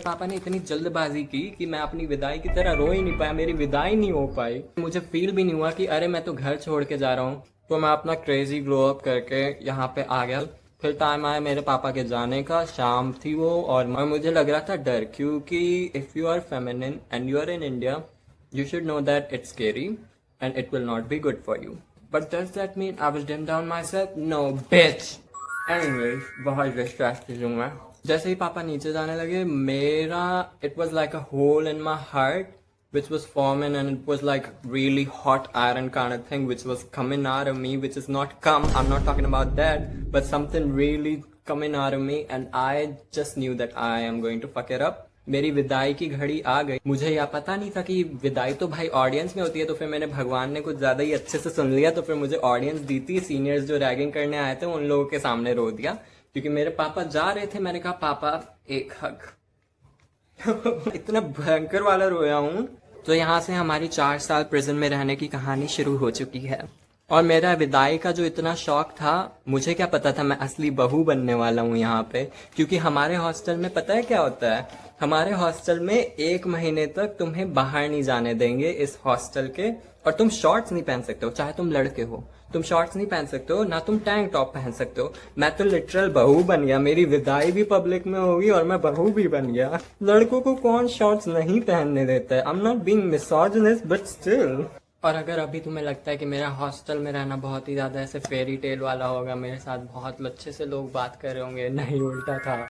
पापा ने इतनी जल्दबाजी की कि मैं अपनी विदाई की तरह रो ही नहीं पाया, मेरी विदाई नहीं हो पाई। मुझे फील भी नहीं हुआ कि अरे मैं तो घर छोड़ के जा रहा हूँ। तो मैं अपना क्रेजी ग्लो अप करके यहाँ पे आ गया। फिर टाइम आया मेरे पापा के जाने का, शाम थी वो, और मुझे लग रहा था डर, क्योंकि if you are feminine and you are in India, you should know that it's scary and it will not be good for you. But does that mean I will dim down myself? No, bitch! Anyways, बहुत distracted हूँ मैं। जैसे ही पापा नीचे जाने लगे, मेरा it was like a hole in my heart which was forming, and it was like really hot iron kind of thing which was coming out of me, which is not come, I'm not talking about that, but something really coming out of me, and I just knew that I am going to fuck it up. मेरी विदाई की घड़ी आ गई। मुझे यह पता नहीं था कि विदाई तो भाई ऑडियंस में होती है, तो फिर मैंने भगवान ने कुछ ज्यादा ही अच्छे से सुन लिया, तो फिर मुझे ऑडियंस दी थी। सीनियर्स जो रैगिंग करने आए थे उन लोगों के सामने रो दिया, क्योंकि मेरे पापा जा रहे थे। मैंने कहा पापा एक हग। इतना भयंकर वाला रोया हूँ। तो यहाँ से हमारी 4 साल प्रिजन में रहने की कहानी शुरू हो चुकी है। और मेरा विदाई का जो इतना शौक था, मुझे क्या पता था मैं असली बहू बनने वाला हूँ यहाँ पे। क्योंकि हमारे हॉस्टल में पता है क्या होता है, हमारे हॉस्टल में 1 महीने तक तुम्हें बाहर नहीं जाने देंगे इस हॉस्टल के। और तुम शॉर्ट्स नहीं पहन सकते हो, चाहे तुम लड़के हो, तुम शॉर्ट्स नहीं पहन सकते हो, ना तुम टैंक टॉप पहन सकते हो। मैं तो लिटरल बहू बन गया, मेरी विदाई भी पब्लिक में होगी और मैं बहू भी बन गया। लड़कों को कौन शॉर्ट्स नहीं पहनने देता है? I am not being misogynist but still. और अगर अभी तुम्हें लगता है कि मेरा हॉस्टल में रहना बहुत ही ज़्यादा ऐसे फेरी टेल वाला होगा, मेरे साथ बहुत अच्छे से लोग बात कर रहे होंगे, नहीं, उल्टा था।